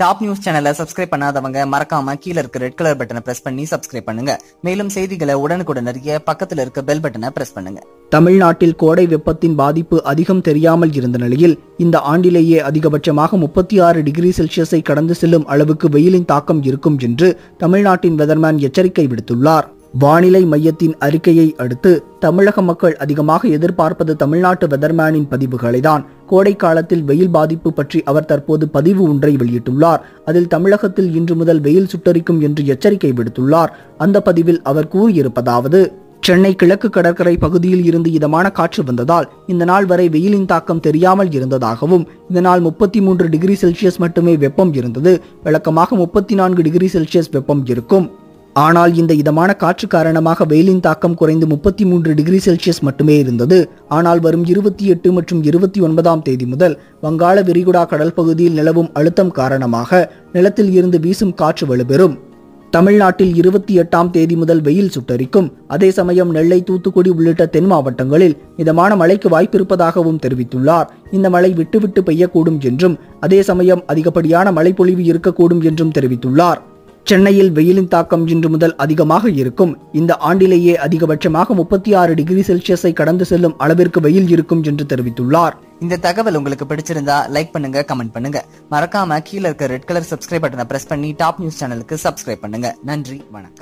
Top news சேனலை subscribe பண்ணாதவங்க மறக்காம கீழ இருக்க ரெட் கலர் பட்டனை பிரஸ் பண்ணி சப்ஸ்கிரைப் பண்ணுங்க. மேலும் செய்திகளை உடனுக்குடன் அறிய பக்கத்துல இருக்க பெல் பட்டனை பிரஸ் பண்ணுங்க. தமிழ்நாட்டில் கோடை வெப்பத்தின் பாதிப்பு அதிகம் தெரியாமல் இருந்த நிலையில் இந்த ஆண்டிலேயே அதிகபட்சமாக 36 டிகிரி செல்சியஸை கடந்து செல்லும் அளவுக்கு வெயிலின் தாக்கம் இருக்கும் என்று தமிழ்நாட்டின் வெதர்மேன் எச்சரிக்கை விடுத்துள்ளார். வானிலை மையத்தின் அறிக்கையை அடுத்து தமிழக மக்கள் அதிகமாக எதிர்பார்ப்பது தமிழ்நாட்டு வெதர்மேனின் பதிவுகளைதான். கோடை காலத்தில் வெயில் பாதிப்பு பற்றி அவர் தற்போது பதிவு ஒன்றை வெளியிட்டுள்ளார். அதில் தமிழகத்தில் இன்று முதல் வெயில் சுட்டரிக்கும் என்று எச்சரிக்கை விடுத்துள்ளார். அந்த பதிவில் அவர் கூறியிருப்பதாவது: சென்னை கிழக்கு கடற்கரை பகுதியில் இருந்து இதமான காற்று வந்ததால் இந்த நாள் வரை வெயிலின் தாக்கம் தெரியாமல் இருந்ததாகவும், இதனால் 33 டிகிரி செல்சியஸ் மட்டுமே வெப்பம் இருந்தது. வழக்கமாக 34 டிகிரி செல்சியஸ் வெப்பம் இருக்கும். ஆனால் இந்த இதமான காற்று காரணமாக வெயிலின் தாக்கம் குறைந்து 33 டிகிரி செல்சியஸ் மட்டுமே இருந்தது. ஆனால் வரும் 28 மற்றும் 29ஆம் தேதி முதல் வங்காள விரிகுடா கடல் பகுதியில் நிலவும் அழுத்தம் காரணமாக நிலத்தில் இருந்து வீசும் காற்று வலுப்பெறும். தமிழ்நாட்டில் 28ஆம் தேதி முதல் வெயில் சுட்டரிக்கும். அதே சமயம் நெல்லை, தூத்துக்குடி உள்ளிட்ட தென் மாவட்டங்களில் மிதமான மழைக்கு வாய்ப்பிருப்பதாகவும் தெரிவித்துள்ளார். இந்த மழை விட்டுவிட்டு பெய்யக்கூடும் என்றும், அதே சமயம் அதிகப்படியான மழைப்பொழிவு இருக்கக்கூடும் என்றும் தெரிவித்துள்ளார். சென்னையில் வெயிலின் தாக்கம் இன்று முதல் அதிகமாக இருக்கும். இந்த ஆண்டிலேயே அதிகபட்சமாக 36 டிகிரி செல்சியஸை கடந்து செல்லும் அளவிற்கு வெயில் இருக்கும் என்று தெரிவித்துள்ளார். இந்த தகவல் உங்களுக்கு பிடிச்சிருந்தா லைக் பண்ணுங்க, கமெண்ட் பண்ணுங்க. மறக்காம கீழ இருக்க ரெட் கலர் சப்ஸ்கிரைப் பட்டனை பிரஸ் பண்ணி டாப் நியூஸ் சேனலுக்கு சப்ஸ்கிரைப் பண்ணுங்க. நன்றி, வணக்கம்.